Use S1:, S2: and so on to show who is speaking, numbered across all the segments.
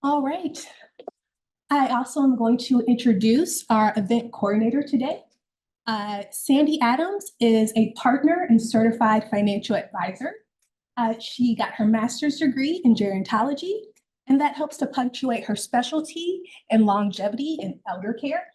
S1: All right. I also am going to introduce our event coordinator today. Sandy Adams is a partner and certified financial advisor. She got her master's degree in gerontology, and that helps to punctuate her specialty in longevity and elder care.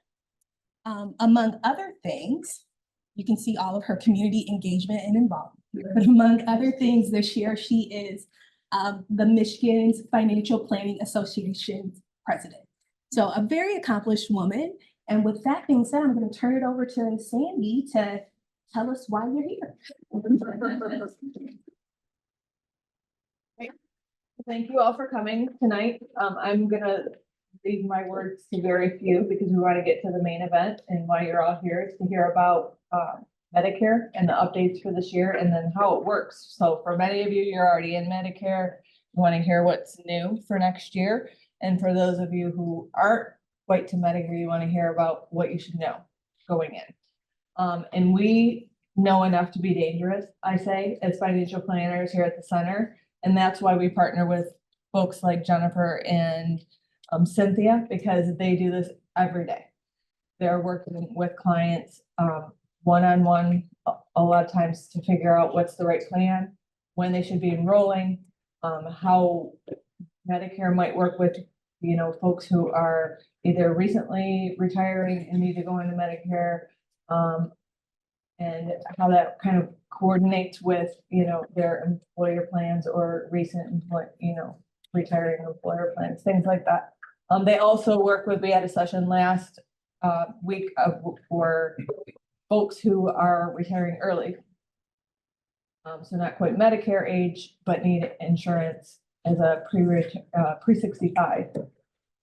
S1: Among other things, you can see all of her community engagement and involvement. But among other things, this year she is the Michigan's Financial Planning Association's president. So a very accomplished woman. And with that being said, I'm going to turn it over to Sandy to tell us why you're here.
S2: Thank you all for coming tonight. I'm going to leave my words to very few because we want to get to the main event, and why you're all here is to hear about Medicare and the updates for this year and then how it works. So for many of you, you're already in Medicare. You want to hear what's new for next year. And for those of you who aren't quite to Medicare, you want to hear about what you should know going in. And we know enough to be dangerous, I say, as financial planners here at the center. And that's why we partner with folks like Jennifer and Cynthia, because they do this every day. They're working with clients one-on-one a lot of times to figure out what's the right plan, when they should be enrolling, how Medicare might work with, folks who are either recently retiring and need to go into Medicare, and how that kind of coordinates with, their employer plans or recent retiring employer plans, things like that. They also work with, we had a session last week for folks who are retiring early. So not quite Medicare age, but need insurance as a pre-65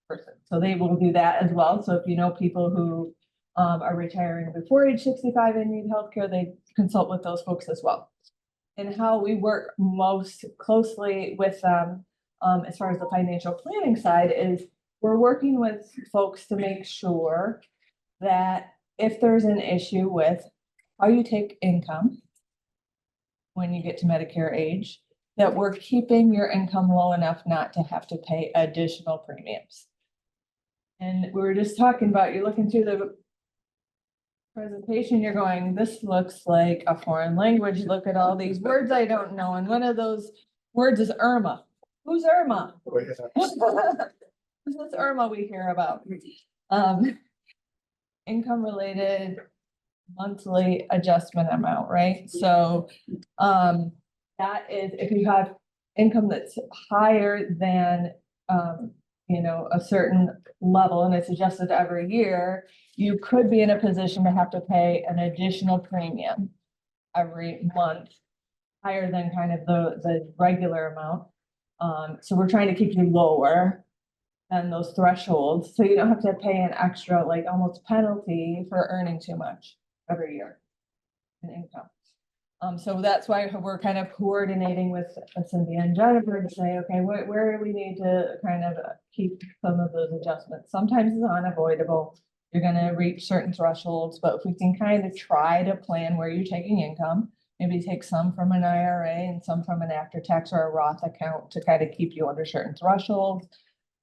S2: person. So they will do that as well. So if you know people who are retiring before age 65 and need healthcare, they consult with those folks as well. And how we work most closely with them as far as the financial planning side is we're working with folks to make sure that if there's an issue with how you take income when you get to Medicare age, that we're keeping your income low enough not to have to pay additional premiums. And we were just talking about, you're looking through the presentation, you're going, this looks like a foreign language. Look at all these words I don't know. And one of those words is Irma. Who's Irma? Who's this Irma we hear about? Income related monthly adjustment amount, right? So that is if you have income that's higher than a certain level and it's adjusted every year, you could be in a position to have to pay an additional premium every month higher than kind of the regular amount. So we're trying to keep you lower than those thresholds, so you don't have to pay an extra, like almost penalty for earning too much every year in income. So that's why we're kind of coordinating with Cynthia and Jennifer to say, okay, where do we need to kind of keep some of those adjustments? Sometimes it's unavoidable. You're going to reach certain thresholds, but if we can kind of try to plan where you're taking income, maybe take some from an IRA and some from an after-tax or a Roth account to kind of keep you under certain thresholds,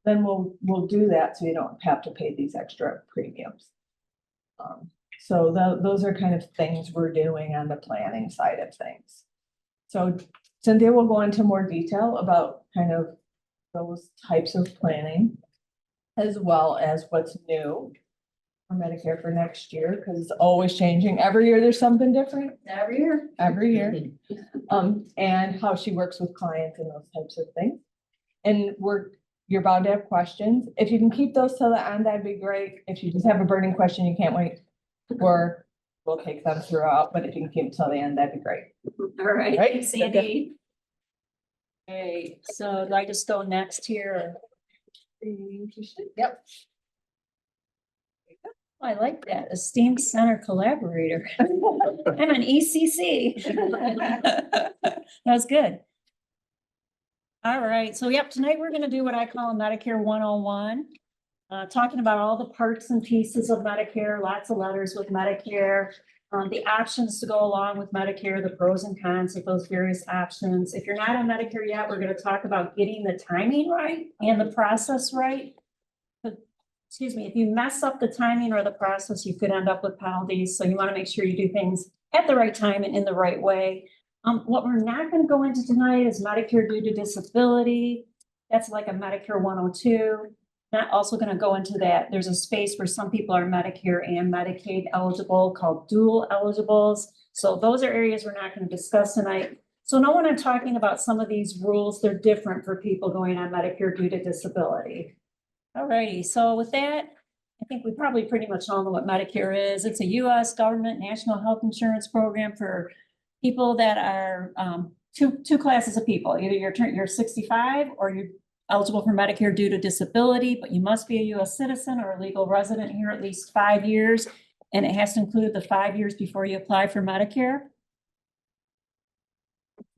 S2: then we'll do that so you don't have to pay these extra premiums. So those are kind of things we're doing on the planning side of things. So Cynthia will go into more detail about kind of those types of planning, as well as what's new for Medicare for next year, because it's always changing. Every year there's something different. Every year. And how she works with clients and those types of things. And you're bound to have questions. If you can keep those till the end, that'd be great. If you just have a burning question, you can't wait, or we'll take them throughout, but if you can keep it till the end, that'd be great.
S3: All right,
S2: Right?
S3: Sandy. Okay, so do I just go next here?
S2: Yep.
S3: Oh, I like that, esteemed center collaborator. I'm an ECC. That was good. All right, so yep, tonight we're gonna do what I call a Medicare 101. Talking about all the parts and pieces of Medicare, lots of letters with Medicare. the options to go along with Medicare, the pros and cons of those various options. If you're not on Medicare yet, we're gonna talk about getting the timing right and the process right. But, excuse me, if you mess up the timing or the process, you could end up with penalties. So you wanna make sure you do things at the right time and in the right way. What we're not gonna go into tonight is Medicare due to disability. That's like a Medicare 102. Not also gonna go into that. There's a space where some people are Medicare and Medicaid eligible called dual eligibles. So those are areas we're not gonna discuss tonight. So know when I'm talking about some of these rules, they're different for people going on Medicare due to disability. Alrighty, so with that, I think we probably pretty much all know what Medicare is. It's a US government national health insurance program for people that are two classes of people. Either you're 65 or you're eligible for Medicare due to disability, but you must be a US citizen or a legal resident here at least 5 years. And it has to include the 5 years before you apply for Medicare.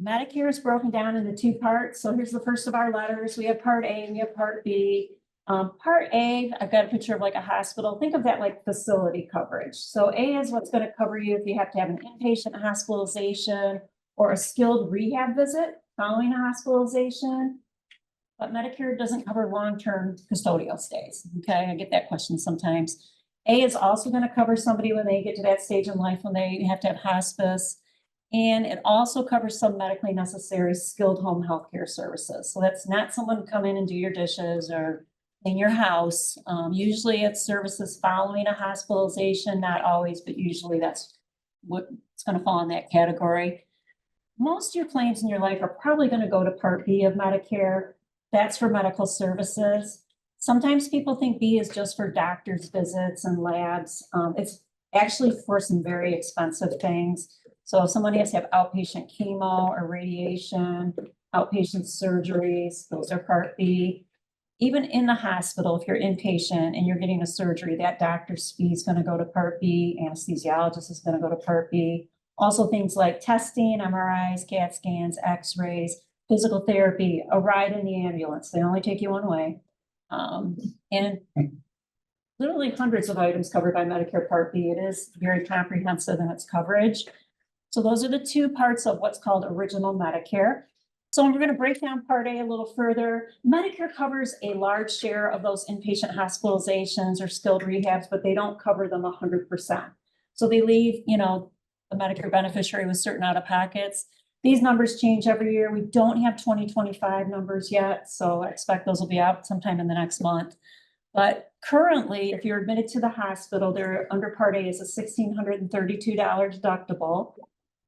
S3: Medicare is broken down into two parts. So here's the first of our letters. We have Part A and we have Part B. Part A, I've got a picture of like a hospital. Think of that like facility coverage. So A is what's going to cover you if you have to have an inpatient hospitalization or a skilled rehab visit following a hospitalization. But Medicare doesn't cover long-term custodial stays. Okay, I get that question sometimes. A is also going to cover somebody when they get to that stage in life when they have to have hospice. And it also covers some medically necessary skilled home healthcare services. So that's not someone to come in and do your dishes or in your house. Usually it's services following a hospitalization, not always, but usually that's what's going to fall in that category. Most of your claims in your life are probably going to go to Part B of Medicare. That's for medical services. Sometimes people think B is just for doctor's visits and labs. It's actually for some very expensive things. So if someone has to have outpatient chemo or radiation, outpatient surgeries, those are Part B. Even in the hospital, if you're inpatient and you're getting a surgery, that doctor's fee is going to go to Part B. Anesthesiologist is going to go to Part B. Also things like testing, MRIs, CAT scans, x-rays, physical therapy, a ride in the ambulance. They only take you one way. And literally hundreds of items covered by Medicare Part B. It is very comprehensive in its coverage. So those are the two parts of what's called original Medicare. So we're going to break down Part A a little further. Medicare covers a large share of those inpatient hospitalizations or skilled rehabs, but they don't cover them 100%. So they leave, the Medicare beneficiary with certain out-of-pockets. These numbers change every year. We don't have 2025 numbers yet, so I expect those will be out sometime in the next month. But currently, if you're admitted to the hospital, there under Part A is a $1,632 deductible.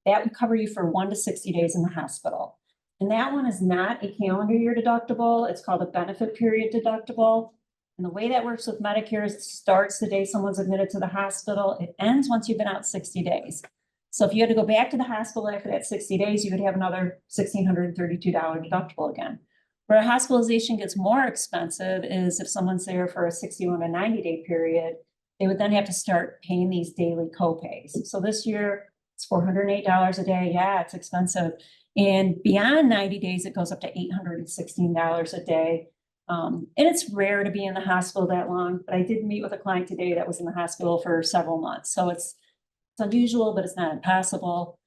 S3: That would cover you for 1 to 60 days in the hospital. And that one is not a calendar year deductible. It's called a benefit period deductible. And the way that works with Medicare is it starts the day someone's admitted to the hospital. It ends once you've been out 60 days. So if you had to go back to the hospital after that 60 days, you would have another $1,632 deductible again. Where a hospitalization gets more expensive is if someone's there for a 61 to 90-day period, they would then have to start paying these daily copays. So this year, it's $408 a day. Yeah, it's expensive. And beyond 90 days, it goes up to $816 a day. And it's rare to be in the hospital that long, but I did meet with a client today that was in the hospital for several months. So it's unusual, but it's not impossible.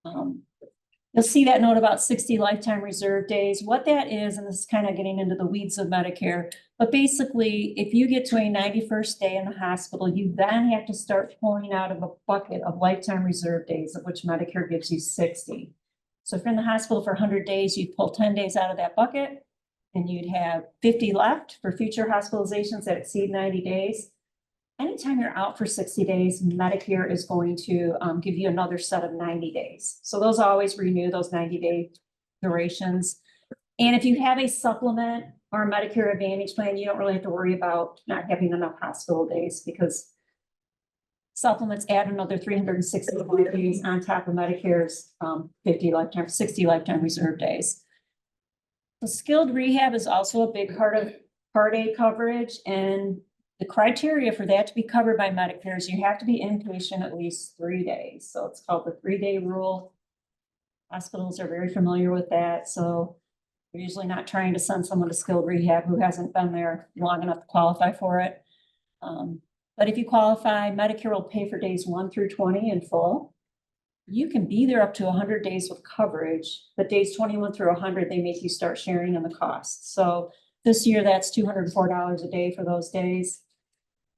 S3: You'll see that note about 60 lifetime reserve days. What that is, and this is kind of getting into the weeds of Medicare, but basically, if you get to a 91st day in the hospital, you then have to start pulling out of a bucket of lifetime reserve days, of which Medicare gives you 60. So if you're in the hospital for 100 days, you'd pull 10 days out of that bucket, and you'd have 50 left for future hospitalizations that exceed 90 days. Anytime you're out for 60 days, Medicare is going to give you another set of 90 days. So those always renew those 90-day durations. And if you have a supplement or a Medicare Advantage plan, you don't really have to worry about not having enough hospital days because supplements add another 360 days on top of Medicare's 60 lifetime reserve days. The skilled rehab is also a big part of Part A coverage, and the criteria for that to be covered by Medicare is you have to be inpatient at least 3 days. So it's called the 3-day rule. Hospitals are very familiar with that. So we're usually not trying to send someone to skilled rehab who hasn't been there long enough to qualify for it. But if you qualify, Medicare will pay for days 1 through 20 in full. You can be there up to 100 days with coverage, but days 21 through 100, they make you start sharing in the costs. So this year, that's $204 a day for those days.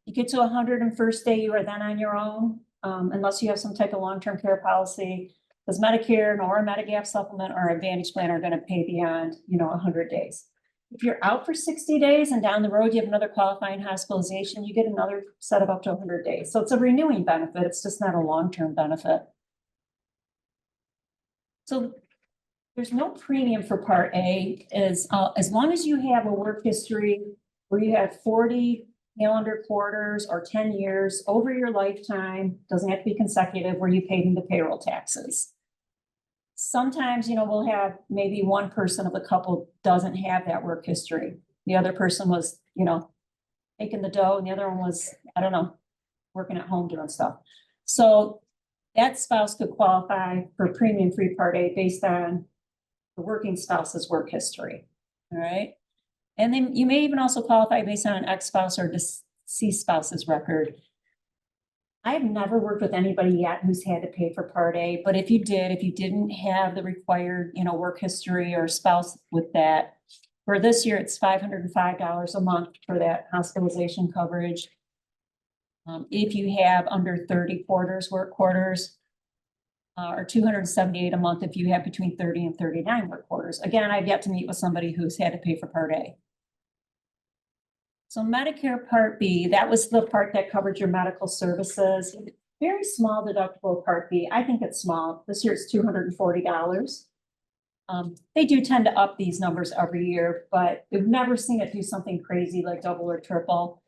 S3: You get to 101st day, you are then on your own, unless you have some type of long-term care policy. Because Medicare nor a Medigap supplement or Advantage plan are gonna pay beyond, 100 days. If you're out for 60 days and down the road, you have another qualifying hospitalization, you get another set of up to 100 days. So it's a renewing benefit. It's just not a long-term benefit. So there's no premium for Part A as long as you have a work history where you have 40 calendar quarters or 10 years over your lifetime, doesn't have to be consecutive, where you paid into payroll taxes. Sometimes, we'll have maybe one person of the couple doesn't have that work history. The other person was, making the dough and the other one was, I don't know, working at home doing stuff. So that spouse could qualify for premium-free Part A based on the working spouse's work history, all right? And then you may even also qualify based on an ex-spouse or deceased spouse's record. I have never worked with anybody yet who's had to pay for Part A, but if you didn't have the required, work history or spouse with that, for this year, it's $505 a month for that hospitalization coverage. If you have under 30 work quarters, or $278 a month if you have between 30 and 39 work quarters. Again, I've yet to meet with somebody who's had to pay for Part A. So Medicare Part B, that was the part that covered your medical services. Very small deductible Part B. I think it's small. This year it's $240. They do tend to up these numbers every year, but we've never seen it do something crazy like double or triple.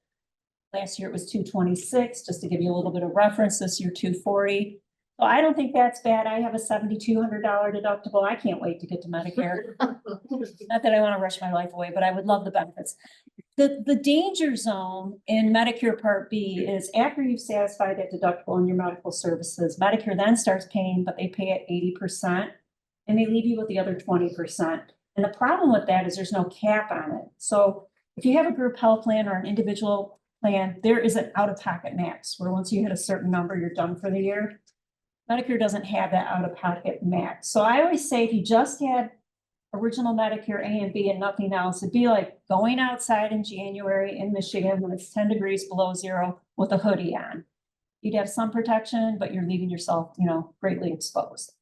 S3: Last year it was $226, just to give you a little bit of reference. This year, $240. So I don't think that's bad. I have a $7,200 deductible. I can't wait to get to Medicare. Not that I want to rush my life away, but I would love the benefits. The danger zone in Medicare Part B is after you've satisfied that deductible in your medical services, Medicare then starts paying, but they pay at 80%, and they leave you with the other 20%. And the problem with that is there's no cap on it. So if you have a group health plan or an individual plan, there is an out-of-pocket max, where once you hit a certain number, you're done for the year. Medicare doesn't have that out-of-pocket max. So I always say if you just had original Medicare A and B and nothing else, it'd be like going outside in January in Michigan when it's 10 degrees below zero with a hoodie on. You'd have some protection, but you're leaving yourself, greatly exposed.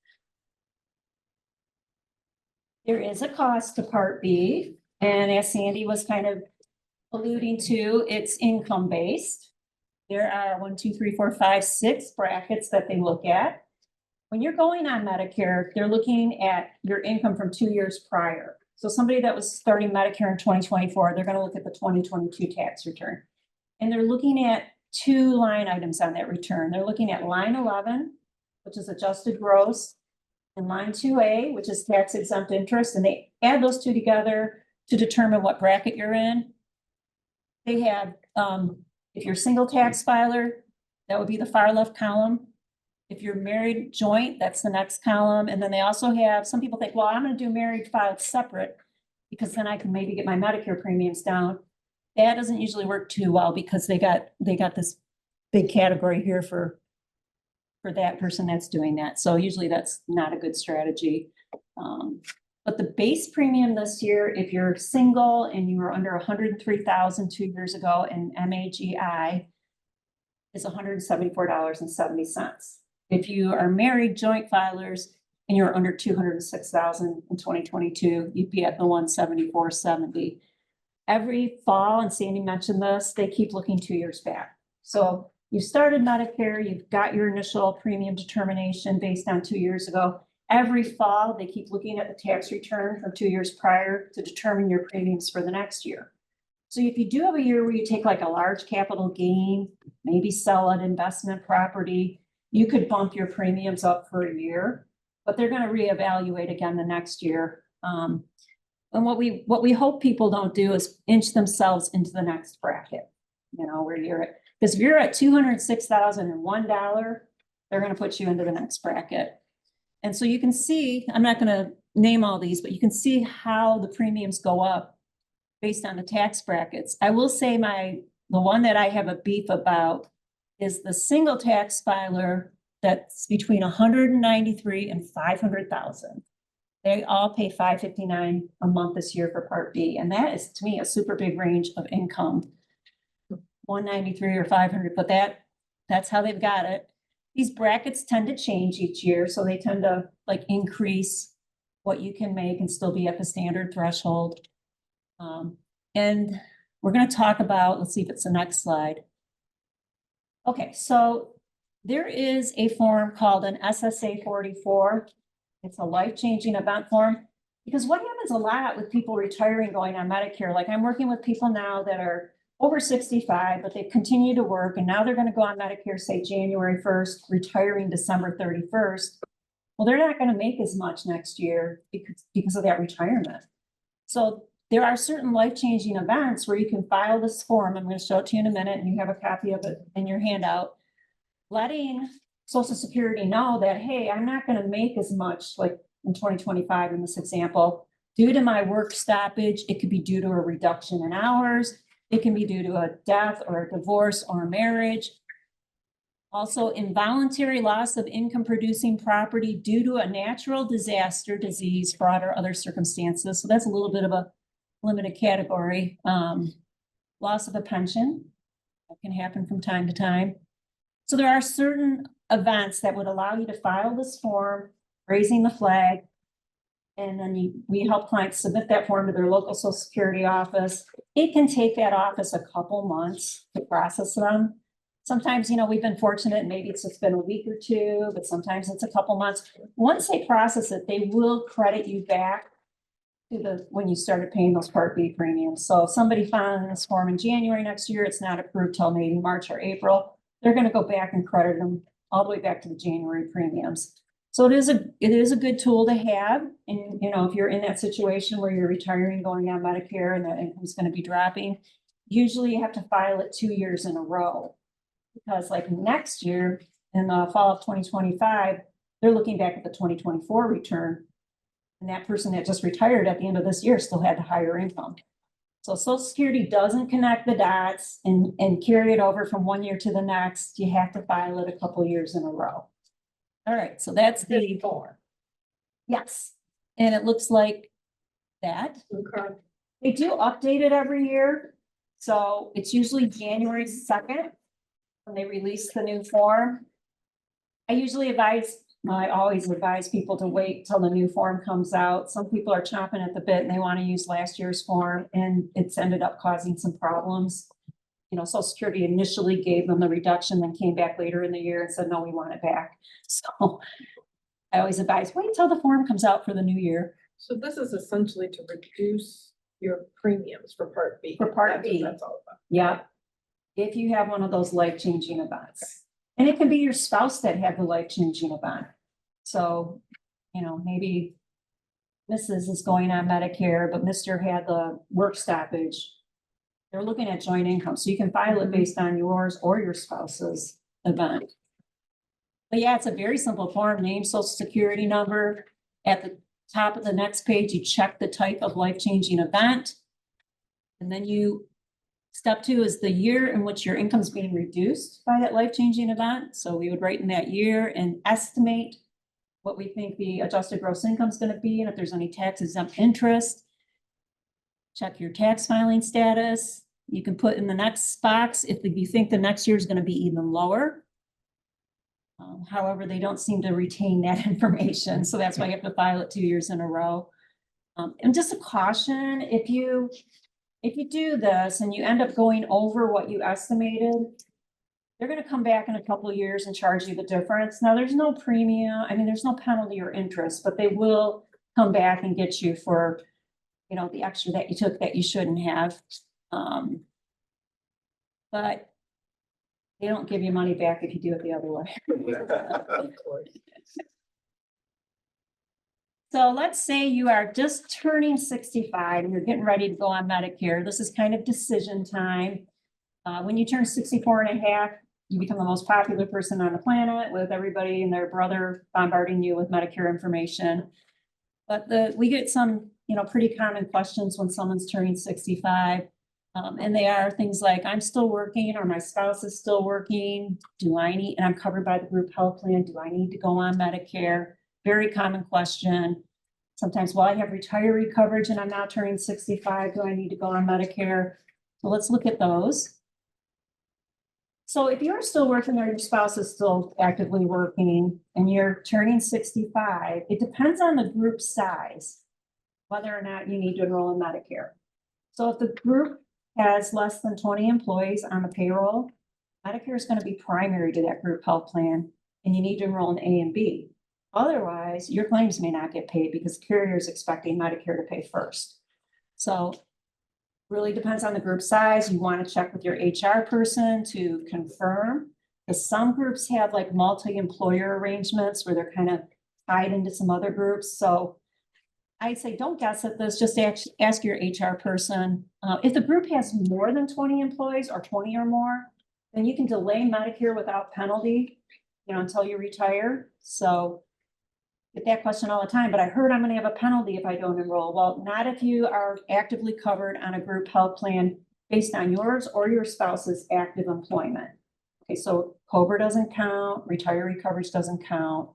S3: There is a cost to Part B, and as Sandy was kind of alluding to, it's income-based. There are 1, 2, 3, 4, 5, 6 brackets that they look at. When you're going on Medicare, they're looking at your income from 2 years prior. So somebody that was starting Medicare in 2024, they're going to look at the 2022 tax return. And they're looking at 2 line items on that return. They're looking at line 11, which is adjusted gross, and line 2A, which is tax exempt interest. And they add those 2 together to determine what bracket you're in. They have, if you're a single tax filer, that would be the far left column. If you're married joint, that's the next column. And then they also have, some people think, well, I'm going to do married filed separate because then I can maybe get my Medicare premiums down. That doesn't usually work too well because they got this big category here for that person that's doing that. So usually that's not a good strategy. But the base premium this year, if you're single and you were under 103,000 2 years ago in MAGI, is $174.70. If you are married joint filers and you're under 206,000 in 2022, you'd be at the $174.70. Every fall, and Sandy mentioned this, they keep looking 2 years back. So you started Medicare, you've got your initial premium determination based on 2 years ago. Every fall, they keep looking at the tax return from 2 years prior to determine your premiums for the next year. So if you do have a year where you take like a large capital gain, maybe sell an investment property, you could bump your premiums up for a year, but they're going to reevaluate again the next year. And what we hope people don't do is inch themselves into the next bracket, where you're at. Because if you're at $206,001, they're going to put you into the next bracket. And so you can see, I'm not going to name all these, but you can see how the premiums go up based on the tax brackets. I will say my The one that I have a beef about is the single tax filer that's between 193 and 500,000. They all pay $559 a month this year for Part B, and that is, to me, a super big range of income. 193 or 500, but that's how they've got it. These brackets tend to change each year, so they tend to like increase what you can make and still be at the standard threshold. And we're going to talk about, let's see if it's the next slide. Okay, so there is a form called an SSA 44. It's a life-changing event form, because what happens a lot with people retiring going on Medicare, like I'm working with people now that are over 65, but they continue to work, and now they're going to go on Medicare, say January 1st, retiring December 31st. Well, they're not going to make as much next year because of that retirement. So there are certain life-changing events where you can file this form. I'm going to show it to you in a minute, and you have a copy of it in your handout, letting Social Security know that, hey, I'm not going to make as much, like in 2025 in this example, due to my work stoppage. It could be due to a reduction in hours. It can be due to a death or a divorce or a marriage. Also, involuntary loss of income producing property due to a natural disaster, disease, fraud, or other circumstances. So that's a little bit of a limited category. Loss of a pension, that can happen from time to time. So there are certain events that would allow you to file this form, raising the flag, and then we help clients submit that form to their local Social Security office. It can take that office a couple months to process them. Sometimes, we've been fortunate, maybe it's just been a week or two, but sometimes it's a couple months. Once they process it, they will credit you back to when you started paying those Part B premiums. So if somebody filing this form in January next year, it's not approved till maybe March or April, they're going to go back and credit them all the way back to the January premiums. So it is a good tool to have. And, if you're in that situation where you're retiring, going on Medicare, and that income's going to be dropping, usually you have to file it 2 years in a row. Because like next year, in the fall of 2025, they're looking back at the 2024 return. And that person that just retired at the end of this year still had the higher income. So Social Security doesn't connect the dots and carry it over from one year to the next. You have to file it a couple years in a row. All right, so that's the form. Yes, and it looks like that.
S2: Okay.
S3: They do update it every year. So it's usually January 2nd when they release the new form. I always advise people to wait till the new form comes out. Some people are chomping at the bit and they want to use last year's form, and it's ended up causing some problems. Social Security initially gave them the reduction, then came back later in the year and said, no, we want it back. So I always advise, wait till the form comes out for the new year.
S4: So this is essentially to reduce your premiums for Part B.
S3: For Part
S4: That's what
S3: B.
S4: that's all about.
S3: Yeah. If you have one of those life-changing events. And it can be your spouse that had the life-changing event. So, maybe Mrs. is going on Medicare, but Mr. had the work stoppage. They're looking at joint income. So you can file it based on yours or your spouse's event. But yeah, it's a very simple form. Name, Social Security number. At the top of the next page, you check the type of life-changing event. And then step 2 is the year in which your income is being reduced by that life-changing event. So we would write in that year and estimate what we think the adjusted gross income is going to be, and if there's any tax exempt interest. Check your tax filing status. You can put in the next box if you think the next year is going to be even lower. However, they don't seem to retain that information, so that's why you have to file it 2 years in a row. And just a caution, if you do this and you end up going over what you estimated, they're going to come back in a couple of years and charge you the difference. Now, there's no premium. There's no penalty or interest, but they will come back and get you for, the extra that you took that you shouldn't have. But they don't give you money back if you do it the other way. So let's say you are just turning 65 and you're getting ready to go on Medicare. This is kind of decision time. When you turn 64 and a half, you become the most popular person on the planet, with everybody and their brother bombarding you with Medicare information. But we get some, pretty common questions when someone's turning 65. And they are things like, I'm still working or my spouse is still working. Do I need, and I'm covered by the group health plan. Do I need to go on Medicare? Very common question. Sometimes, well, I have retiree coverage and I'm now turning 65. Do I need to go on Medicare? So let's look at those. So if you're still working or your spouse is still actively working and you're turning 65, it depends on the group size, whether or not you need to enroll in Medicare. So if the group has less than 20 employees on the payroll, Medicare is going to be primary to that group health plan, and you need to enroll in A and B. Otherwise, your claims may not get paid because the carrier is expecting Medicare to pay first. So really depends on the group size. You want to check with your HR person to confirm. Because some groups have like multi-employer arrangements where they're kind of tied into some other groups. So I'd say don't guess at this, just ask your HR person. If the group has more than 20 employees or 20 or more, then you can delay Medicare without penalty, until you retire. So get that question all the time, but I heard I'm gonna have a penalty if I don't enroll. Well, not if you are actively covered on a group health plan based on yours or your spouse's active employment. Okay, so COBRA doesn't count, retiree coverage doesn't count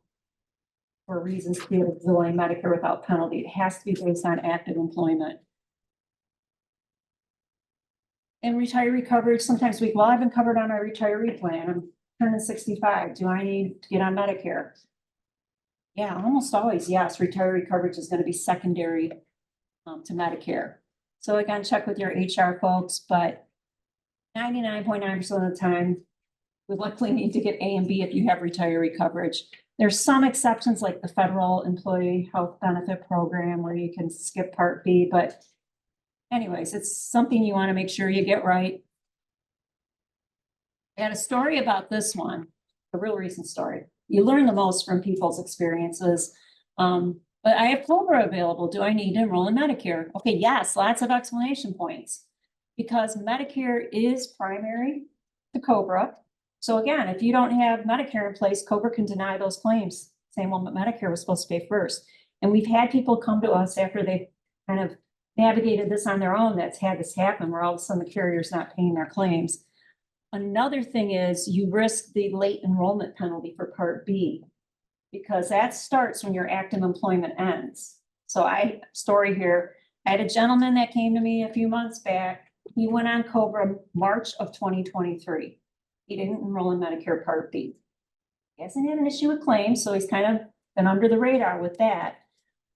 S3: for reasons to be able to delay Medicare without penalty. It has to be based on active employment. And retiree coverage, sometimes I've been covered on my retiree plan. I'm turning 65. Do I need to get on Medicare? Yeah, almost always, yes. Retiree coverage is going to be secondary to Medicare. So again, check with your HR folks, but 99.9% of the time, we likely need to get A and B if you have retiree coverage. There's some exceptions like the federal employee health benefit program where you can skip Part B, but anyways, it's something you want to make sure you get right. I had a story about this one, a real recent story. You learn the most from people's experiences. But I have COBRA available. Do I need to enroll in Medicare? Okay, yes, lots of explanation points. Because Medicare is primary to COBRA. So again, if you don't have Medicare in place, COBRA can deny those claims. Same one, but Medicare was supposed to pay first. And we've had people come to us after they've kind of navigated this on their own that's had this happen where all of a sudden the carrier's not paying their claims. Another thing is you risk the late enrollment penalty for Part B because that starts when your active employment ends. So story here, I had a gentleman that came to me a few months back. He went on COBRA March of 2023. He didn't enroll in Medicare Part B. He hasn't had an issue with claims, so he's kind of been under the radar with that.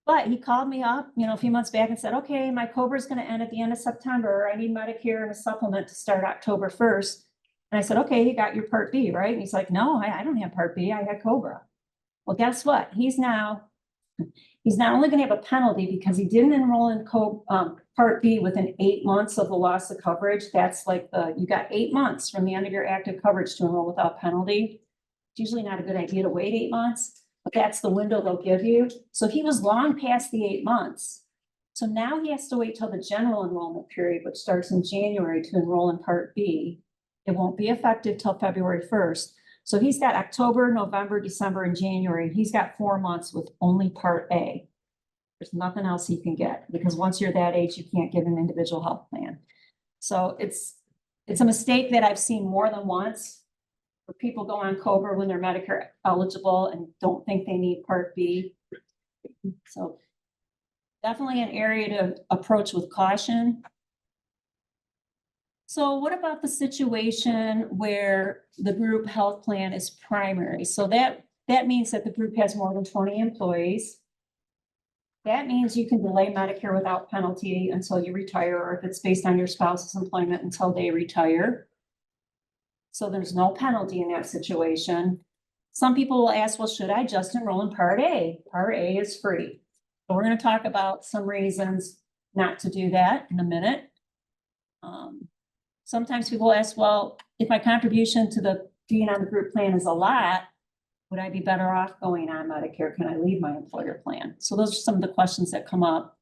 S3: But he called me up, a few months back and said, okay, my COBRA is going to end at the end of September. I need Medicare and a supplement to start October 1st. And I said, okay, you got your Part B, right? And he's like, no, I don't have Part B. I had COBRA. Well, guess what? He's not only going to have a penalty because he didn't enroll in Part B within 8 months of the loss of coverage. That's like you got 8 months from the end of your active coverage to enroll without penalty. It's usually not a good idea to wait 8 months, but that's the window they'll give you. So he was long past the 8 months. So now he has to wait till the general enrollment period, which starts in January, to enroll in Part B. It won't be effective till February 1st. So he's got October, November, December, and January. He's got 4 months with only Part A. There's nothing else he can get because once you're that age, you can't get an individual health plan. So it's a mistake that I've seen more than once where people go on COBRA when they're Medicare eligible and don't think they need Part B. So definitely an area to approach with caution. So what about the situation where the group health plan is primary? So that means that the group has more than 20 employees. That means you can delay Medicare without penalty until you retire, or if it's based on your spouse's employment until they retire. So there's no penalty in that situation. Some people will ask, well, should I just enroll in Part A? Part A is free. So we're going to talk about some reasons not to do that in a minute. Sometimes people ask, well, if my contribution to being on the group plan is a lot, would I be better off going on Medicare? Can I leave my employer plan? So those are some of the questions that come up.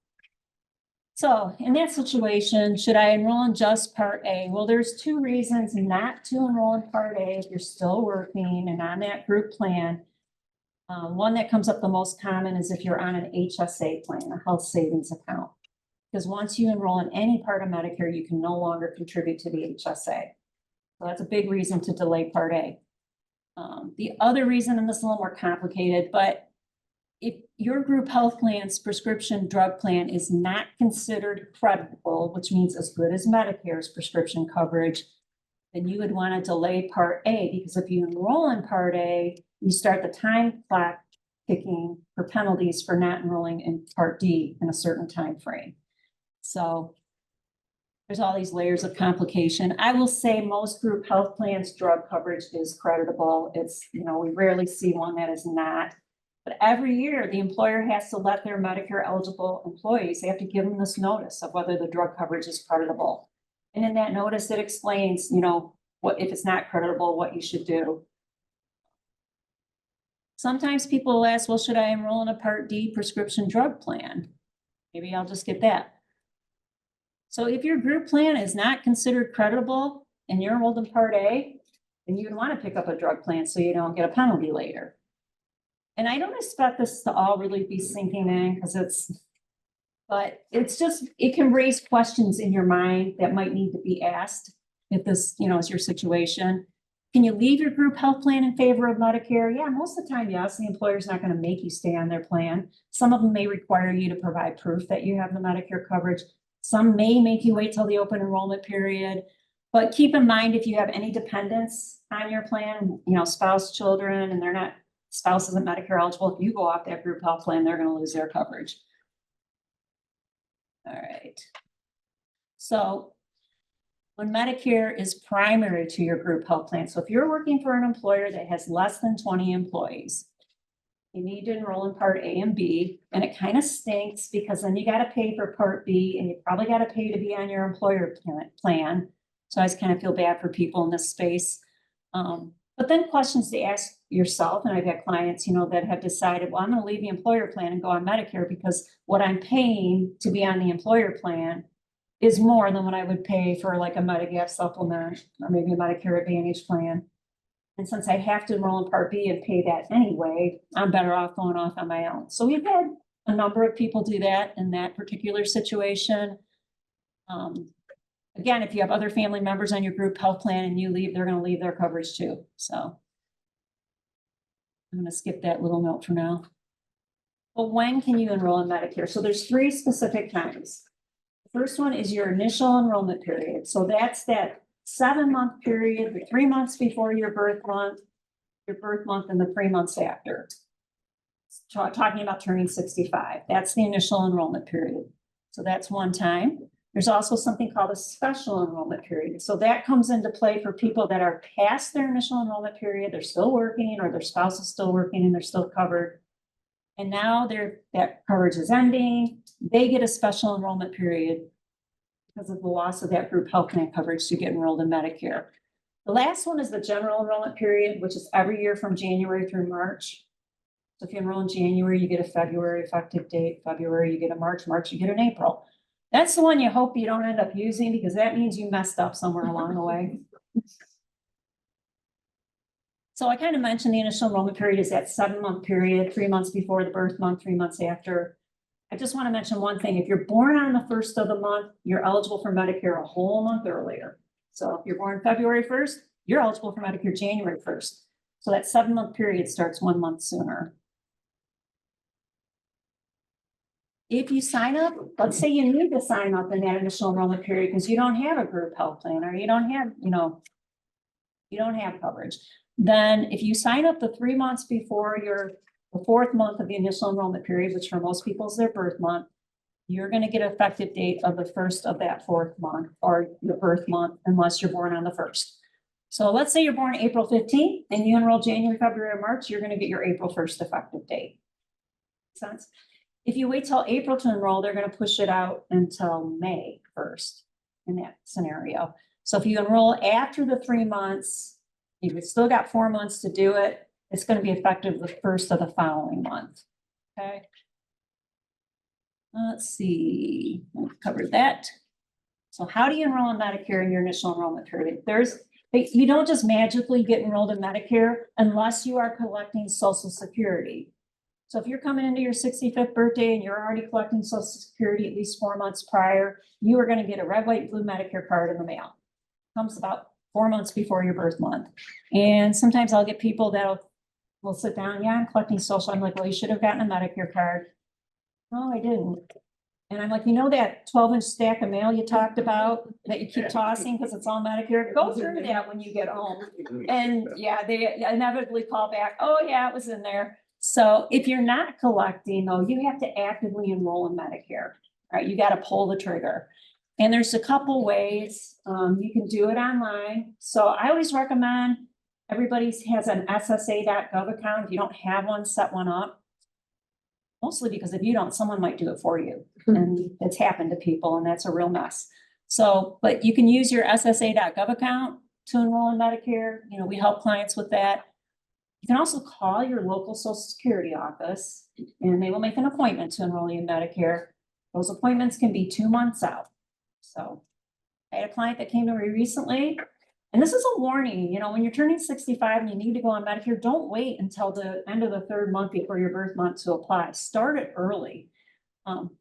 S3: So in that situation, should I enroll in just Part A? Well, there's 2 reasons not to enroll in Part A if you're still working and on that group plan. One that comes up the most common is if you're on an HSA plan, a health savings account. Because once you enroll in any part of Medicare, you can no longer contribute to the HSA. So that's a big reason to delay Part A. The other reason, and this is a little more complicated, but if your group health plan's prescription drug plan is not considered creditable, which means as good as Medicare's prescription coverage, then you would want to delay Part A, because if you enroll in Part A, you start the time clock ticking for penalties for not enrolling in Part D in a certain time frame. So there's all these layers of complication. I will say most group health plans drug coverage is creditable. It's, we rarely see one that is not. But every year, the employer has to let their Medicare eligible employees, they have to give them this notice of whether the drug coverage is creditable. And in that notice, it explains, what, if it's not creditable, what you should do. Sometimes people will ask, well, should I enroll in a Part D prescription drug plan? Maybe I'll just get that. So if your group plan is not considered creditable and you're enrolled in Part A, then you would want to pick up a drug plan so you don't get a penalty later. And I don't expect this to all really be sinking in but it's just, it can raise questions in your mind that might need to be asked if this, is your situation. Can you leave your group health plan in favor of Medicare? Yeah, most of the time, yes. The employer's not going to make you stay on their plan. Some of them may require you to provide proof that you have the Medicare coverage. Some may make you wait till the open enrollment period. But keep in mind, if you have any dependents on your plan, spouse, children, and spouse isn't Medicare eligible, if you go off that group health plan, they're going to lose their coverage. All right. So when Medicare is primary to your group health plan, so if you're working for an employer that has less than 20 employees, you need to enroll in Part A and B, and it kind of stinks because then you got to pay for Part B, and you probably got to pay to be on your employer plan. So I just kind of feel bad for people in this space. But then questions to ask yourself, and I've had clients, that have decided, well, I'm going to leave the employer plan and go on Medicare because what I'm paying to be on the employer plan is more than what I would pay for like a Medigap supplement or maybe a Medicare Advantage plan. And since I have to enroll in Part B and pay that anyway, I'm better off going off on my own. So we've had a number of people do that in that particular situation. Again, if you have other family members on your group health plan and you leave, they're going to leave their coverage too. So I'm going to skip that little note for now. But when can you enroll in Medicare? So there's 3 specific times. The first one is your initial enrollment period. So that's that 7-month period, the 3 months before your birth month, and the 3 months after. Talking about turning 65. That's the initial enrollment period. So that's one time. There's also something called a special enrollment period. So that comes into play for people that are past their initial enrollment period, they're still working, or their spouse is still working and they're still covered. And now that coverage is ending, they get a special enrollment period because of the loss of that group health plan coverage to get enrolled in Medicare. The last one is the general enrollment period, which is every year from January through March. So if you enroll in January, you get a February effective date. February, you get a March. March, you get an April. That's the one you hope you don't end up using because that means you messed up somewhere along the way. So I kind of mentioned the initial enrollment period is that 7-month period, 3 months before the birth month, 3 months after. I just want to mention one thing. If you're born on the 1st of the month, you're eligible for Medicare a whole month earlier. So if you're born February 1st, you're eligible for Medicare January 1st. So that 7-month period starts 1 month sooner. If you sign up, let's say you need to sign up in that initial enrollment period because you don't have a group health plan or you don't have, you don't have coverage. Then if you sign up the 3 months before the 4th month of the initial enrollment period, which for most people is their birth month, you're going to get an effective date of the 1st of that 4th month or your birth month, unless you're born on the 1st. So let's say you're born April 15th and you enroll January, February, or March, you're going to get your April 1st effective date. Make sense? If you wait till April to enroll, they're going to push it out until May 1st in that scenario. So if you enroll after the 3 months, you've still got 4 months to do it. It's going to be effective the 1st of the following month. Okay. Let's see. I've covered that. So how do you enroll in Medicare in your initial enrollment period? You don't just magically get enrolled in Medicare unless you are collecting Social Security. So if you're coming into your 65th birthday and you're already collecting Social Security at least 4 months prior, you are gonna get a red, white, blue Medicare card in the mail. Comes about 4 months before your birth month. And sometimes I'll get people will sit down, yeah, I'm collecting social. I'm like, well, you should have gotten a Medicare card. No, I didn't. And I'm like, you know that 12-inch stack of mail you talked about that you keep tossing because it's all Medicare? Go through that when you get home. And yeah, they inevitably call back, oh yeah, it was in there. So if you're not collecting though, you have to actively enroll in Medicare, right? You got to pull the trigger. And there's a couple ways, you can do it online. So I always recommend everybody has an SSA.gov account. If you don't have one, set one up. Mostly because if you don't, someone might do it for you. And it's happened to people and that's a real mess. So, but you can use your SSA.gov account to enroll in Medicare. You know, we help clients with that. You can also call your local Social Security office and they will make an appointment to enroll you in Medicare. Those appointments can be 2 months out. So I had a client that came to me recently, and this is a warning, you know, when you're turning 65 and you need to go on Medicare, don't wait until the end of the 3rd month before your birth month to apply. Start it early.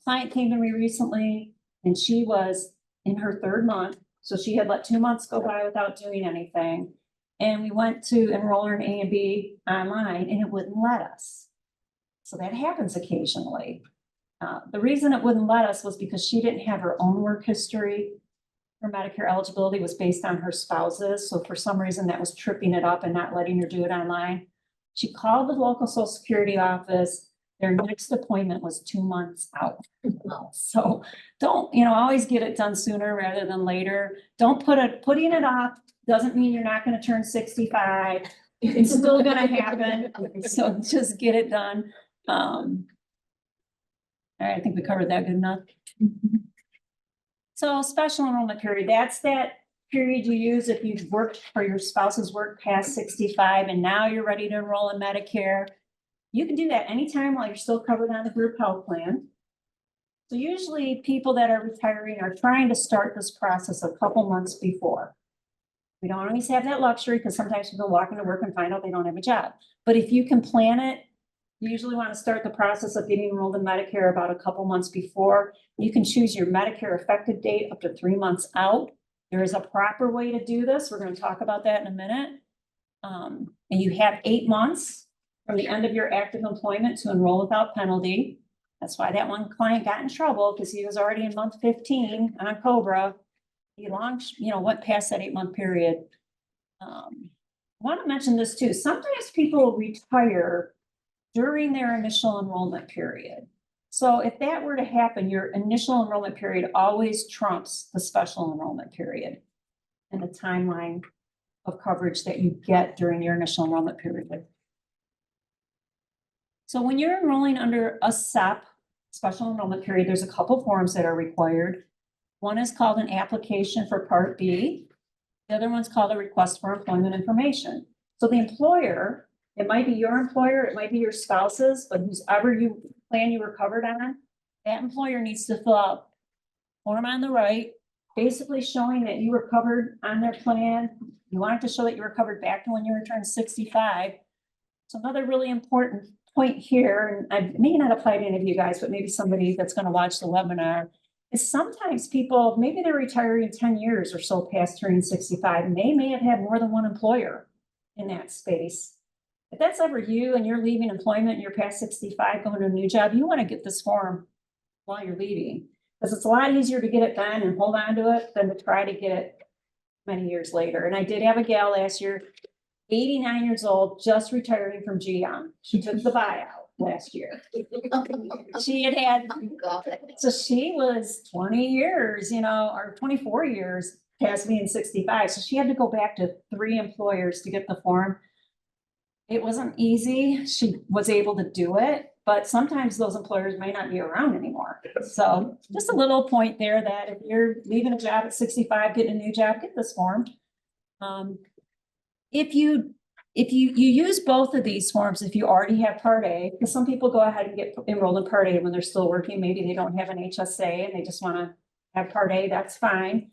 S3: Client came to me recently and she was in her 3rd month. So she had let 2 months go by without doing anything. And we went to enroll her in A and B online and it wouldn't let us. So that happens occasionally. The reason it wouldn't let us was because she didn't have her own work history. Her Medicare eligibility was based on her spouse's. So for some reason that was tripping it up and not letting her do it online. She called the local Social Security office. Their next appointment was 2 months out. So don't, you know, always get it done sooner rather than later. Don't putting it off doesn't mean you're not going to turn 65. It's still going to happen. So just get it done. All right, I think we covered that good enough. So special enrollment period, that's that period you use if you've worked for your spouse's work past 65 and now you're ready to enroll in Medicare. You can do that anytime while you're still covered on the group health plan. So usually people that are retiring are trying to start this process a couple months before. We don't always have that luxury because sometimes people walk into work and find out they don't have a job. But if you can plan it, you usually want to start the process of getting enrolled in Medicare about a couple months before. You can choose your Medicare effective date up to 3 months out. There is a proper way to do this. We're going to talk about that in a minute. And you have 8 months from the end of your active employment to enroll without penalty. That's why that one client got in trouble because he was already in month 15 on COBRA. He launched, you know, went past that 8-month period. I want to mention this too. Sometimes people retire during their initial enrollment period. So if that were to happen, your initial enrollment period always trumps the special enrollment period and the timeline of coverage that you get during your initial enrollment period. So when you're enrolling under a SEP, special enrollment period, there's a couple forms that are required. One is called an application for Part B. The other one's called a request for employment information. So the employer, it might be your employer, it might be your spouse's, but whoever you plan you were covered on, that employer needs to fill out form on the right, basically showing that you were covered on their plan. You want it to show that you were covered back to when you returned 65. So another really important point here, and I may not apply to any of you guys, but maybe somebody that's going to watch the webinar, is sometimes people, maybe they're retiring 10 years or so past turning 65, and they may have had more than one employer in that space. If that's ever you and you're leaving employment and you're past 65, going to a new job, you want to get this form while you're leaving. Because it's a lot easier to get it done and hold on to it than to try to get it many years later. And I did have a gal last year, 89 years old, just retiring from GM. She took the buyout last year. She had, so she was 20 years, you know, or 24 years past being 65. So she had to go back to 3 employers to get the form. It wasn't easy. She was able to do it, but sometimes those employers may not be around anymore. So just a little point there that if you're leaving a job at 65, getting a new job, get this form. If you use both of these forms, if you already have Part A, because some people go ahead and get enrolled in Part A when they're still working, maybe they don't have an HSA and they just want to have Part A, that's fine.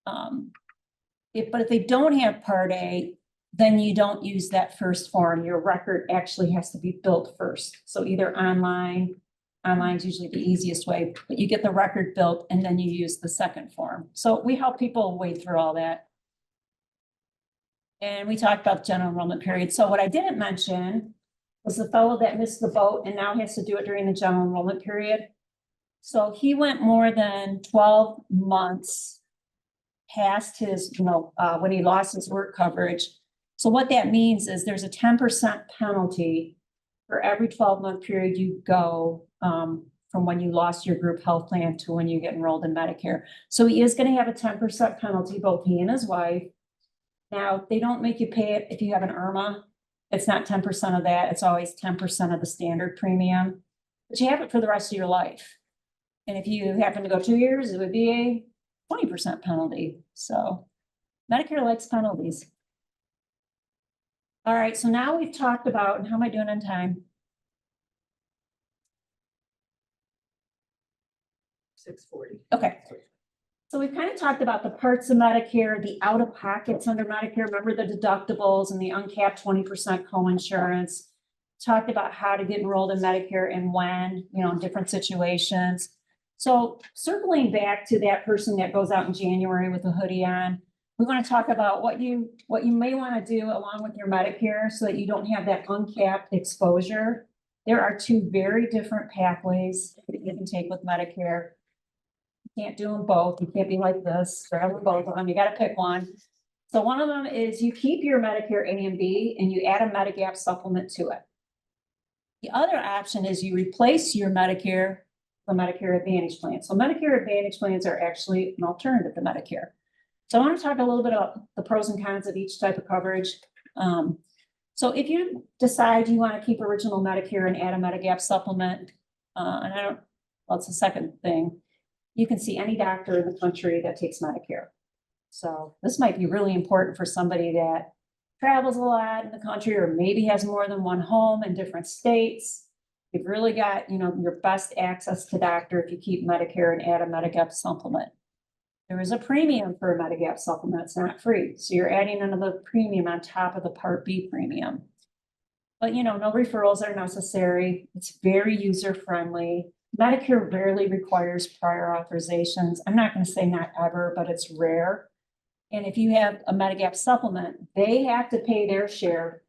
S3: But if they don't have Part A, then you don't use that first form. Your record actually has to be built first. So either online's usually the easiest way, but you get the record built and then you use the second form. So we help people wade through all that. And we talked about the general enrollment period. So what I didn't mention was the fellow that missed the boat and now has to do it during the general enrollment period. So he went more than 12 months past his, when he lost his work coverage. So what that means is there's a 10% penalty for every 12-month period you go from when you lost your group health plan to when you get enrolled in Medicare. So he is going to have a 10% penalty, both he and his wife. Now, they don't make you pay it if you have an IRMA. It's not 10% of that. It's always 10% of the standard premium, but you have it for the rest of your life. And if you happen to go 2 years, it would be a 20% penalty. So Medicare likes penalties. All right, so now we've talked about, and how am I doing on time?
S4: 6:40.
S3: Okay. So we've kind of talked about the parts of Medicare, the out-of-pockets under Medicare. Remember the deductibles and the uncapped 20% coinsurance. Talked about how to get enrolled in Medicare and when, in different situations. So circling back to that person that goes out in January with a hoodie on, we want to talk about what you may want to do along with your Medicare so that you don't have that uncapped exposure. There are two very different pathways that you can take with Medicare. You can't do them both. You can't be like this, travel both of them. You got to pick one. So one of them is you keep your Medicare A and B and you add a Medigap supplement to it. The other option is you replace your Medicare with a Medicare Advantage plan. So Medicare Advantage plans are actually an alternative to Medicare. So I want to talk a little bit about the pros and cons of each type of coverage. So if you decide you want to keep original Medicare and add a Medigap supplement, it's the second thing, you can see any doctor in the country that takes Medicare. So this might be really important for somebody that travels a lot in the country or maybe has more than one home in different states. You've really got, your best access to doctor if you keep Medicare and add a Medigap supplement. There is a premium for a Medigap supplement. It's not free. So you're adding another premium on top of the Part B premium. But, no referrals are necessary. It's very user-friendly. Medicare rarely requires prior authorizations. I'm not going to say not ever, but it's rare. And if you have a Medigap supplement, they have to pay their share.